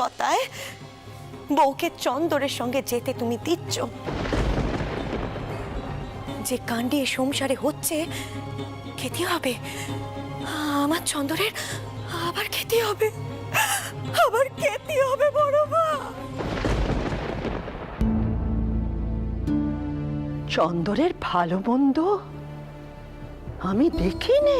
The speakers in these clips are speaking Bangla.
কথায় বউকে চন্দরের সঙ্গে যেতে তুমি দিচ্ছ। যে কাণ্ডে সংসারে হচ্ছে খেতে হবে, আমার চন্দরের আবার খেতে হবে, আবার খেতে হবে বড় মা। চন্দরের ভালো মন্দ আমি দেখিনি।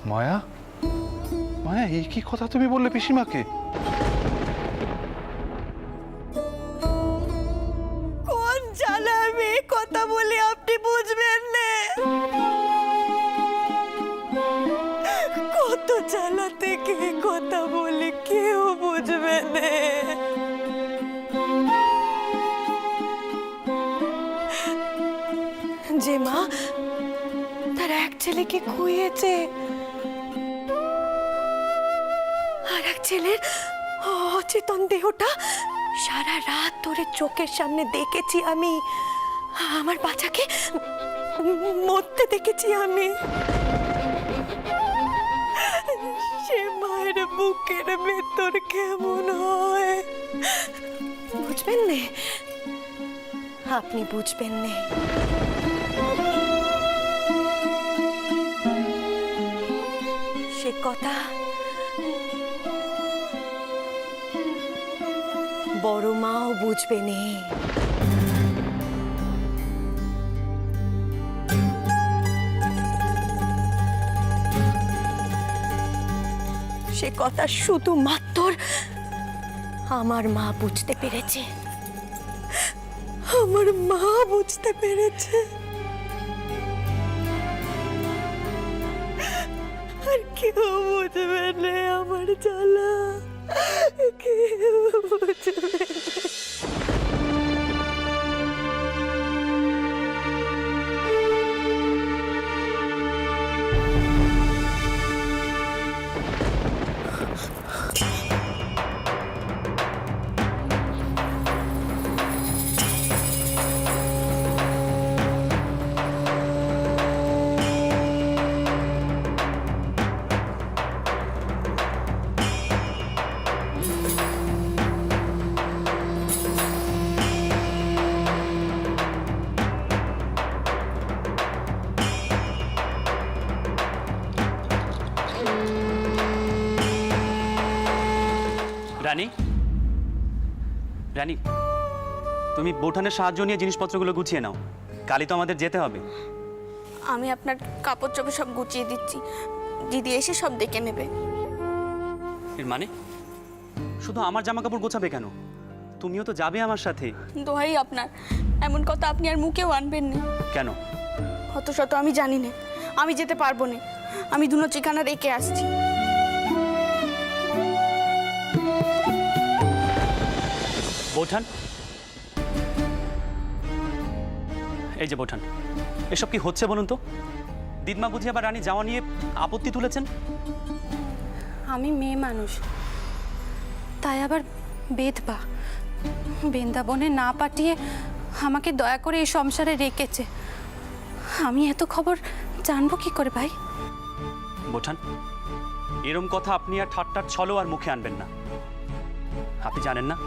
মায়া, মায়া, এই কি কথা তুমি বললে পিসিমাকে? কোন জ্বালা আমি কথা বলে আপনি বুঝবেন না? কত জ্বালা থেকে কথা বলে কেউ বুঝবে না। যে মা তার এক ছেলেকে খুইয়েছে, আর এক ছেলের অচেতন দেহটা সারা রাত ধরে চোখের সামনে দেখেছি আমি, আমার বাচ্চাকে মরতে দেখেছি আমি। সে মায়ের বুকের ভেতর কেমন হয় বুঝবেন না, আপনি বুঝবেন না। সে কথা বড় মাও বুঝবে নে। সে কথা শুধুমাত্র আমার মা বুঝতে পেরেছে, আমার মা বুঝতে পেরেছে, আর কেউ বুঝবে না আমার জ্বালা, কেউ বুঝবে না। রানী, রানী, তুমি বৌঠানের সাহায্য নিয়ে জিনিসপত্রগুলো গুছিয়ে নাও, কালই তো আমাদের যেতে হবে। আমি আপনার কাপড় চোপড় সব গুছিয়ে দিচ্ছি, দিদি এসে সব দেখে নেবে। এর মানে শুধু আমার জামা কাপড় গোছাবে কেন? তুমিও তো যাবে আমার সাথে। দোহাই আপনার, এমন কথা আপনি আর মুখেও আনবেন না। কেন? অত শত আমি জানি না, আমি যেতে পারবো না, আমি দুনো ঠিকানা রেখে আসছি। বৌঠান, এই যে বৌঠান, এসব কি হচ্ছে বলুন তো? দিদমা বুঝি আবার রানী যাওয়া নিয়ে আপত্তি তুলেছেন? আমি মেয়ে মানুষ, তাই আবার বেদবা বৃন্দাবনে না পাঠিয়ে আমাকে দয়া করে এই সংসারে রেখেছে। আমি এত খবর জানবো কি করে ভাই? বৌঠান, এরম কথা আপনি আর ঠাট্টার ছলও আর মুখে আনবেন না। আপনি জানেন না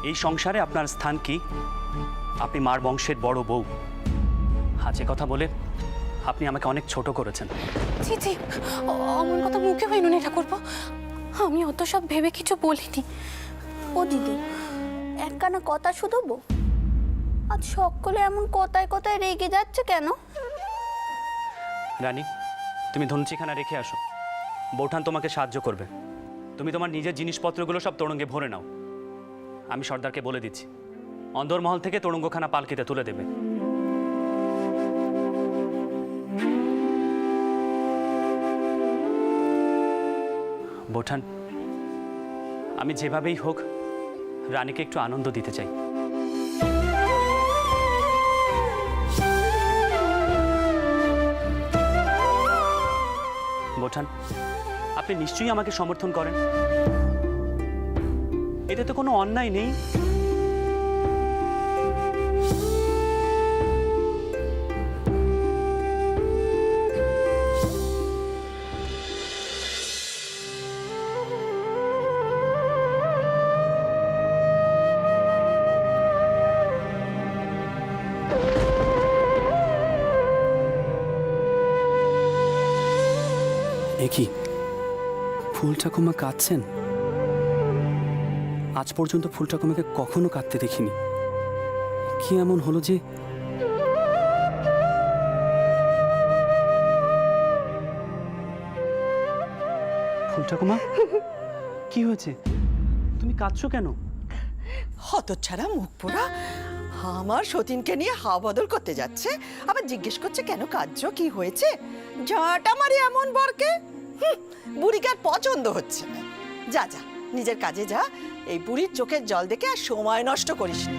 এই সংসারে আপনার স্থান কি? আপনি মার বংশের বড় বউ। হাজে কথা বলে আপনি আমাকে অনেক ছোট করেছেন। জি জি, অমন কথা মুখে হইনি এটা করবো। আমি অত সব ভেবে কিছু বলিনি। ও দিদি, একখানা কথা শুধবো? আজ সকলে এমন কথায় কথায় রেগে যাচ্ছে কেন? রানী, তুমি ধনুচিখানা রেখে আসো, বৌঠান তোমাকে সাহায্য করবে। তুমি তোমার নিজের জিনিসপত্রগুলো সব তোরঙ্গে ভরে নাও। আমি সর্দারকে বলে দিচ্ছি, অন্দরমহল থেকে তোরঙ্গখানা পালকিতে তুলে দেবে। বৌঠান, আমি যেভাবেই হোক রানীকে একটু আনন্দ দিতে চাই। বৌঠান, আপনি নিশ্চয়ই আমাকে সমর্থন করেন, এতে তো কোনো অন্যায় নেই। এ কি ফুল ঠাকুমা কাঁদছেন? আজ পর্যন্ত ফুল ঠাকুমাকে কখনো কাঁদতে দেখিনি। কি এমন হলো যে ফুল ঠাকুমা, কি হয়েছে? তুমি কাঁদছো কেন? হতচ্ছাড়া মুখ পোড়া আমার সতীনকে নিয়ে হাওয়া বদল করতে যাচ্ছে, আবার জিজ্ঞেস করছে কেন কাঁদছো, কি হয়েছে? ঝাঁটা মারি এমন বরকে, বুড়িকে আর পছন্দ হচ্ছে না। যা যা নিজের কাজে যা, এই বুড়ির চোখের জল দেখে আর সময় নষ্ট করিস না।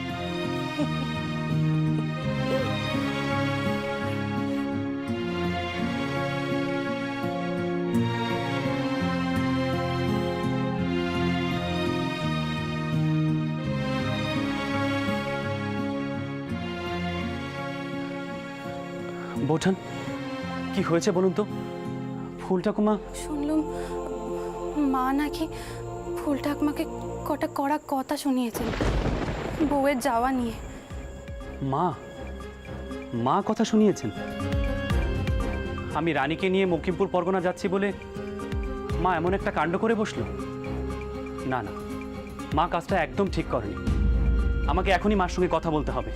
বৌঠান, কি হয়েছে বলুন তো? ফুল ঠাকুমা শুনলুম মা নাকি ফুল ঠাকুমাকে কটা কড়া কথা শুনিয়েছেন বউয়ের যাওয়া নিয়ে। মা মা কথা শুনিয়েছেন? আমি রানীকে নিয়ে মকিমপুর পরগনা যাচ্ছি বলে মা এমন একটা কাণ্ড করে বসলো? না না, মা কাজটা একদম ঠিক করেনি। আমাকে এখনই মার সঙ্গে কথা বলতে হবে।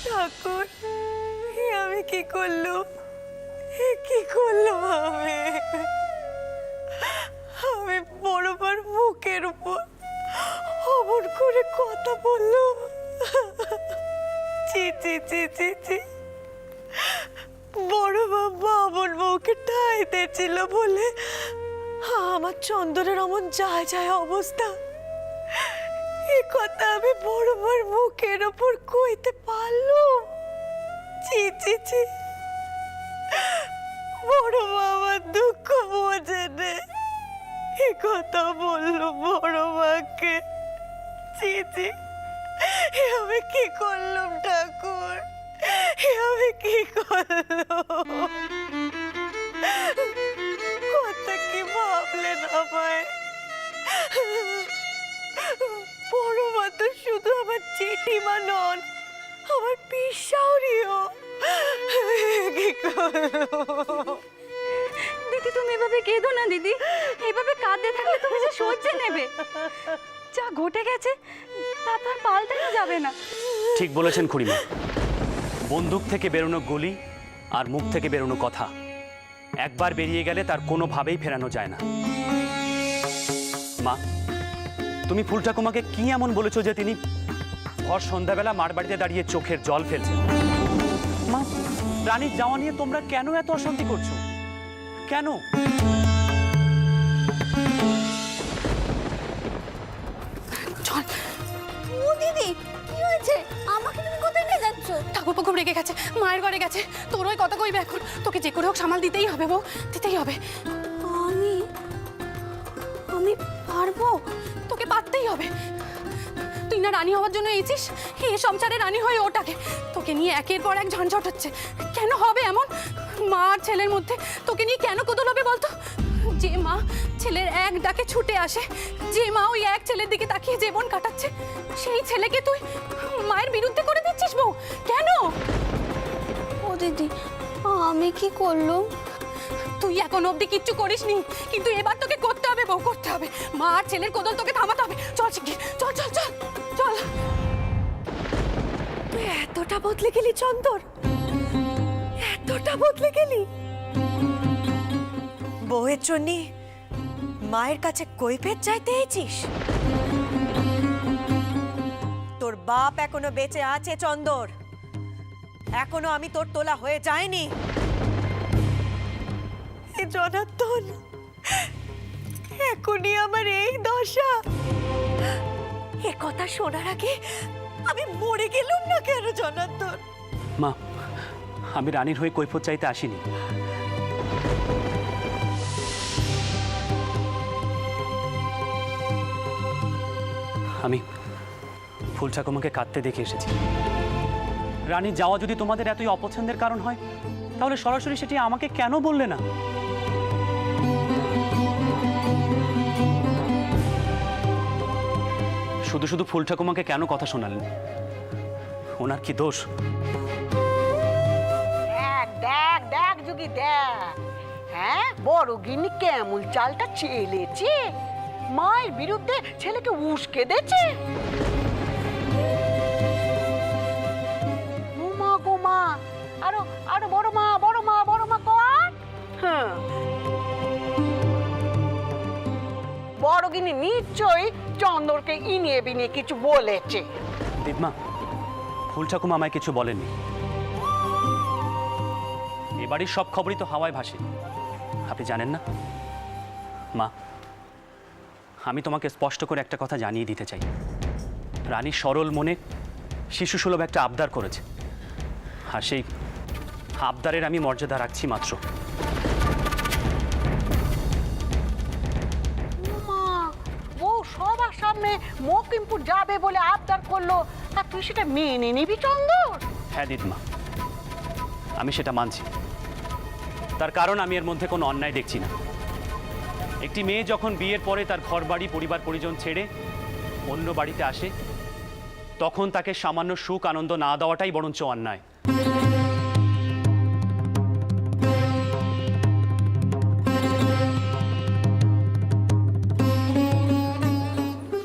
ঠাকুর, আমি কি করলাম? কি করলাম আমি? আমি বড়বার মুখের উপর অমন করে কথা বললাম। চি চি চি চি চি, বড় বাবা আমার বউকে ঠাই দিয়েছিল বলে আমার চন্দনের অমন যায় যায় অবস্থা। এ কথা আমি বড়বার মুখের উপর কইতে পারলাম? চি চি চি, বড় বাবা দুঃখ বোঝে নে, এ কথা বললো বড় মাকে। চি চি, এ আমি কি করলাম ঠাকুর? এ আমি কি করলাম? কথা কি ভাবলেন আমায়? বড় মা তো শুধু আমার জেঠিমা নন, আমার পিসাউরিও। কি করলো? দিদি তুমি এভাবে কেঁদো না দিদি, এইভাবে কাঁদতে থাকলে তুমি যে সহ্যে নেবে। যা ঘটে গেছে তা তো আর পাল্টানো যাবে না। ঠিক বলেছেন খুড়িমা। বন্দুক থেকে বেরোনো গুলি আর মুখ থেকে বেরোনো কথা একবার বেরিয়ে গেলে তার কোনোভাবেই ফেরানো যায় না। মা, তুমি ফুল ঠাকুমাকে কি এমন বলেছো যে তিনি ভর সন্ধ্যাবেলা মার বাড়িতে দাঁড়িয়ে চোখের জল ফেলছেন? মা, রানীর যাওয়া নিয়ে তোমরা কেন এত অশান্তি করছো? কেন? চল। ও দিদি, কি হয়েছে? আমাকে তুমি কোথায় নিয়ে যাচ্ছ? ঠাকুরপো খুব রেগে গেছে, মায়ের ঘরে গেছে। তোর ওই কথা কইবে এখন? তোকে যে করে হোক সামাল দিতেই হবে বউ, দিতেই হবে। আমি আমি পারবো? তোকে পারতেই হবে। তুই না রানী হওয়ার জন্য এসেছিস, এই সংসারে রানী হয়ে ওটাকে। তোকে নিয়ে একের পর এক ঝঞ্ঝট হচ্ছে। কেন হবে এমন? মা আর ছেলের মধ্যে তোকে নিয়ে কেন কোদল হবে বলতো? যে মা ছেলের এক ডাকে ছুটে আসে, যে মা ওই এক ছেলের দিকে তাকিয়ে জীবন কাটাচ্ছে, সেই ছেলেকে তুই মায়ের বিরুদ্ধে করে দিচ্ছিস বউ। কেন? ও দিদি, আমি কি করলাম? তুই এখন অবধি কিচ্ছু করিসনি, কিন্তু এবার তোকে করতে হবে বউ, করতে হবে। মা আর ছেলের কোদল তোকে থামাতে হবে। চল শিগগির, চল চল চল চল। তুই এতটা বদলে গেলি চন্দর, এতটা বদলে গেলি? বউয়ের জন্য মায়ের কাছে কৈফিয়ত চাইতে এসেছিস? তোর বাপ এখনো বেঁচে আছে চন্দর, এখনো আমি তোর তোলা হয়ে যায়নি। এ জনার্দন, এখনই আমার এই দশা। এ কথা শোনার আগে আমি মরে গেলাম না কেন জনার্দন? মা, আমি রানীর হয়ে কৈফিয়ত চাইতে আসিনি। আমি ফুল ঠাকুমাকে কাঁদতে দেখে এসেছি। রানী যাওয়া যদি তোমাদের এতই অপছন্দের কারণ হয়, তাহলে সরাসরি সেটি আমাকে কেন বললে না? শুধু শুধু ফুল ঠাকুমাকে কেন কথা শোনালেন? ওনার কি দোষ? দেখ দেখ দেখ যুগি দেখ, হ্যাঁ বড় গিন্নি কেমন চালটা চেলেছে, মায়ের বিরুদ্ধে ছেলেকে উস্কে দিয়েছে। গোমা গোমা, আরো আরো বড় মা বড় মা বড় মা কর। হ্যাঁ, বড় গিন্নি নিশ্চয়ই চন্দরকে ইনিয়ে বিনিয়ে কিছু বলেছে। দিদমা, ফুল ঠাকুমা আমায় কিছু বলেননি। এবারই সব খবরই তো হাওয়ায় ভাসে, আপনি জানেন না? মা, আমি তোমাকে স্পষ্ট করে একটা কথা জানিয়ে দিতে চাই। রানী সরল মনে শিশুসুলভ একটা আবদার করেছে, আর সেই আবদারের আমি মর্যাদা রাখছি মাত্র। মা, ও সবার সামনে মকিমপুর যাবে বলে আবদার করলো, আর তুই সেটা মেনে নিবি চন্দর? হ্যাঁ দিদমা, আমি সেটা মানছি। তার কারণ আমি এর মধ্যে কোনো অন্যায় দেখছি না। একটি মেয়ে যখন বিয়ের পরে তার ঘরবাড়ি পরিবার পরিজন ছেড়ে অন্য বাড়িতে আসে, তখন তাকে সামান্য সুখ আনন্দ না দেওয়াটাই বরঞ্চ অন্যায়।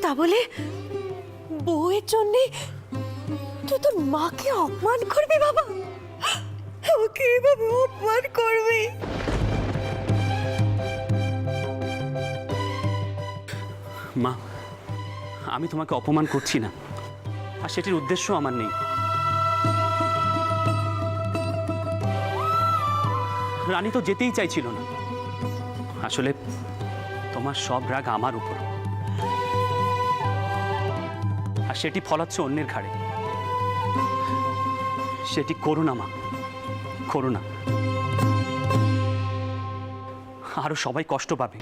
তা বলে বউয়ের জন্যে তুই তোর মাকে অপমান করবি বাবা? ওকে এভাবে অপমান করবি? মা, আমি তোমাকে অপমান করছি না, আর সেটির উদ্দেশ্য আমার নেই। রানী তো যেতেই চাইছিল না। আসলে তোমার সব রাগ আমার উপর, আর সেটি ফলাচ্ছে অন্যের ঘাড়ে। সেটি করো না মা, করো না। আরো সবাই কষ্ট পাবে।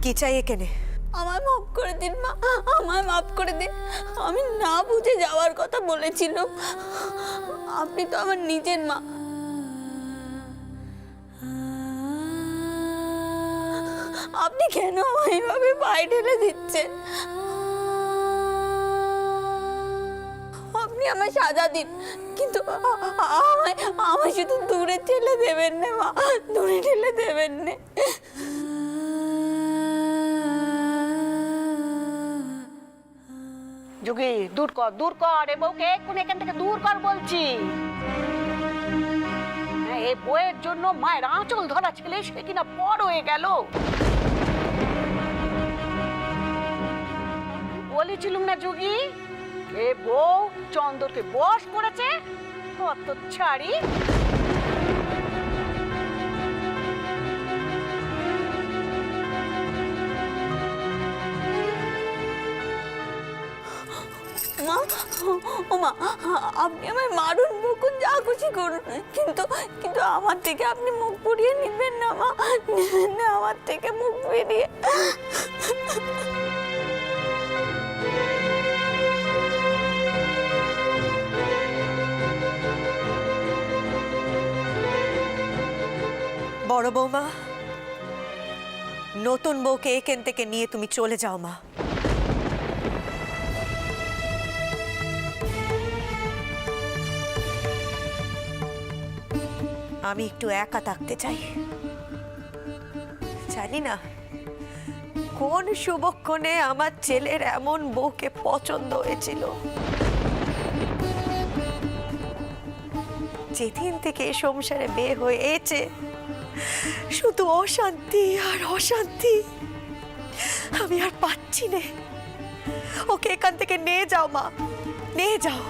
কি চাই এখানে? আমায় মাফ করে দিন মা, আমায় মাফ করে দিন। আমি না বুঝে যাওয়ার কথা বলেছিলাম। আপনি তো আমার নিজের মা। আপনি কেন আমায় এইভাবে পায়ে ঠেলে দিচ্ছেন? আপনি আমায় সাজা দিন, কিন্তু আমায় আমায় শুধু দূরে ঠেলে দেবেন না মা, দূরে ঠেলে দেবেন না। যুগি দূর কর এ বউকে, এক্ষুনি এখান থেকে দূর কর বলছি। হ্যাঁ, এই বউয়ের জন্য মায়ের আঁচল ধরা ছেলে সে কিনা বড় হয়ে গেল। বলেছিলুম না যুগি, এ বউ চন্দরকে বশ করেছে, কত ছাড়ি। মা, ও মা, আপনি আমায় মারুন, বকুন, যা খুশি করুন, কিন্তু কিন্তু আমার থেকে আপনি মুখ পুড়িয়ে নিবেন না মা, নিবেন না আমার থেকে মুখ ফিরিয়ে। বড় বৌমা, নতুন বউকে এখান থেকে নিয়ে তুমি চলে যাও মা। আমি একটু একা থাকতে চাই। জানি না কোন শুভক্ষণে আমার ছেলের এমন বউকে পছন্দ হয়েছিল। যেদিন থেকে এই সংসারে বিয়ে হয়েছে শুধু অশান্তি আর অশান্তি। আমি আর পাচ্ছি না। ওকে এখান থেকে নিয়ে যাও মা, নিয়ে যাও।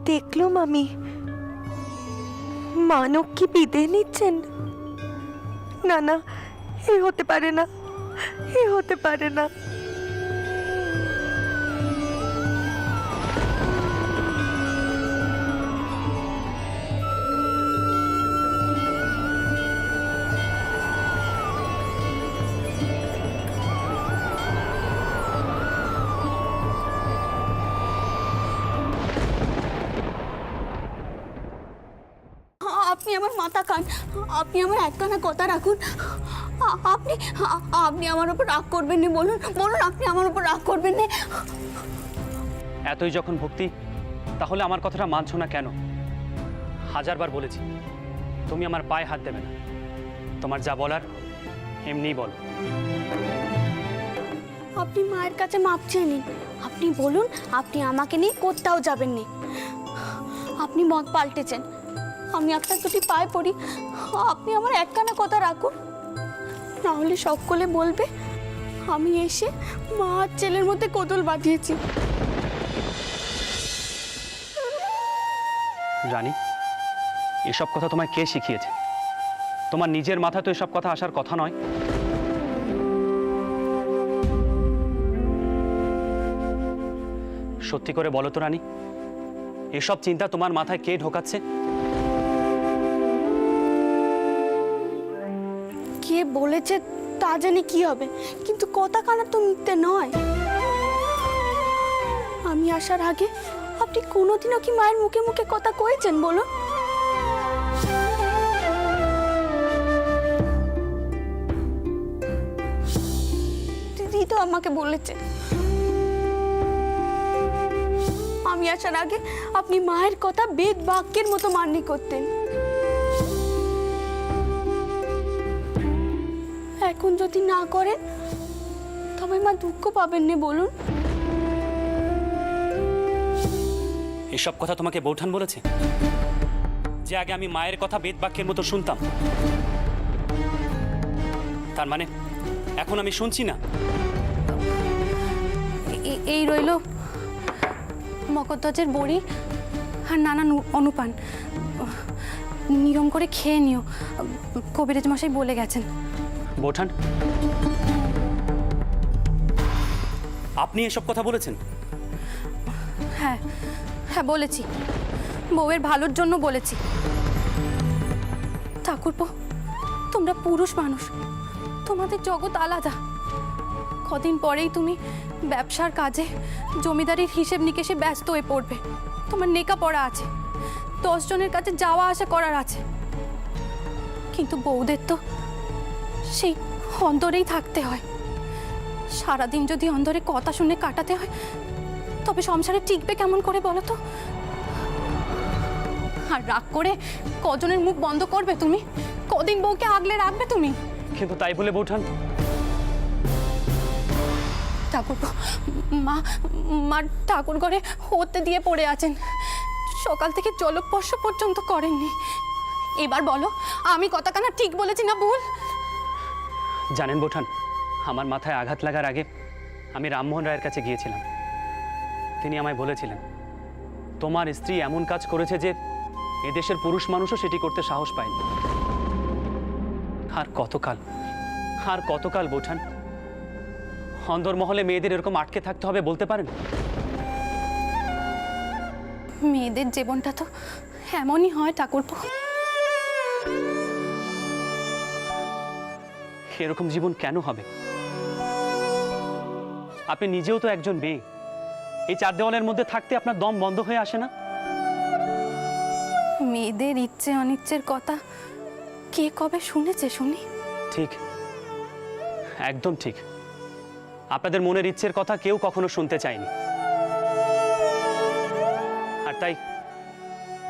দেখলুম আমি মানব কি বিদায় নিচ্ছেন। না না, এ হতে পারে না, এ হতে পারে না। আপনি আমার মাথা খান, আপনি আমার একখানা কথা রাখুন। আপনি আপনি আমার উপর রাগ করবেন না, বলুন বলুন, আপনি আমার উপর রাগ করবেন না। এতই যখন ভক্তি, তাহলে আমার কথাটা মানছো না কেন? হাজারবার বলেছি তুমি আমার পায়ে হাত দেবে না। তোমার যা বলার এমনিই বলো। আপনি মায়ের কাছে মাপ চেয়ে নিন। আপনি বলুন আপনি আমাকে নিয়ে কোথাও যাবেন না। আপনি মত পাল্টেছেন, আমি আপনার দুটি পায়ে পড়ি, আপনি আমার একখানা কথা রাখুন, না হলে সকলে বলবে আমি এসে মা আর ছেলের মধ্যে কোদল বাঁধিয়েছি। রানী, এসব কথা তোমায় কে শিখিয়েছে? তোমার নিজের মাথায় তো এসব কথা আসার কথা নয়। সত্যি করে বলো তো রানী, এসব চিন্তা তোমার মাথায় কে ঢোকাচ্ছে? কে বলেছে তা জানি কি হবে, কিন্তু কথা কানা তো মিথ্যে নয়। আমি আসার আগে আপনি কোনোদিনও কি মায়ের মুখে মুখে কথা কয়েছেন বলুন? দিদি তো আমাকে বলেছে আমি আসার আগে আপনি মায়ের কথা বেদ বাক্যের মতো মান্য করতেন। এখন যদি না করেন তবে মা দুঃখ পাবেন না বলুন? এসব কথা তোমাকে বৌঠান বলেছে? যে আগে আমি মায়ের কথা বেদ বাক্যের মতো শুনতাম, তার মানে এখন আমি শুনছি না? এই রইল মকরধ্বজের বড়ি আর নানান অনুপান, নিয়ম করে খেয়ে নিও, কবিরাজ মশাই বলে গেছেন। বৌঠান, আপনি এসব কথা বলেছেন? হ্যাঁ হ্যাঁ বলেছি, বউয়ের ভালোর জন্য বলেছি। ঠাকুরপো, তোমরা পুরুষ মানুষ, তোমাদের জগৎ আলাদা। কদিন পরেই তুমি ব্যবসার কাজে জমিদারির হিসেব নিকেশে ব্যস্ত হয়ে পড়বে। তোমার লেখাপড়া আছে, 10 জনের কাছে যাওয়া আসা করার আছে, কিন্তু বউদের তো সেই অন্তরেই থাকতে হয়। সারাদিন যদি অন্তরে কথা শুনে কাটাতে হয় তবে সংসারে টিকবে কেমন করে বলো তো? আর রাগ করে কজনের মুখ বন্ধ করবে তুমি? কদিন বউকে আগলে রাখবে তুমি? কিন্তু তাই বলে বৌঠান, ঠাকুর মা ঠাকুর ঘরে হতে দিয়ে পড়ে আছেন, সকাল থেকে জলস্পর্শ পর্যন্ত করেননি। এবার বলো আমি কথা কানা ঠিক বলেছি না ভুল? জানেন বৌঠান, আমার মাথায় আঘাত লাগার আগে আমি রামমোহন রায়ের কাছে গিয়েছিলাম। তিনি আমায় বলেছিলেন তোমার স্ত্রী এমন কাজ করেছে যে এদেশের পুরুষ মানুষও সেটি করতে সাহস পায়নি। আর কতকাল বৌঠান অন্দরমহলে মেয়েদের এরকম আটকে থাকতে হবে বলতে পারেন? মেয়েদের জীবনটা তো এমনই হয় ঠাকুরপো। এরকম জীবন কেন হবে? আপনি নিজেও তো একজন মেয়ে, এই 4 দেওয়ালের মধ্যে থাকতে আপনার দম বন্ধ হয়ে আসে না? মেয়েদের ইচ্ছে অনিচ্ছের কথা কে কবে শুনেছে শুনি? ঠিক, একদম ঠিক। আপনাদের মনের ইচ্ছের কথা কেউ কখনো শুনতে চায়নি, আর তাই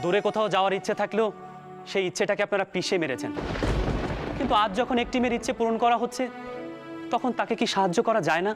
দূরে কোথাও যাওয়ার ইচ্ছে থাকলেও সেই ইচ্ছেটাকে আপনারা পিষে মেরেছেন। কিন্তু আজ যখন একটি মেয়ের ইচ্ছে পূরণ করা হচ্ছে, তখন তাকে কি সাহায্য করা যায় না?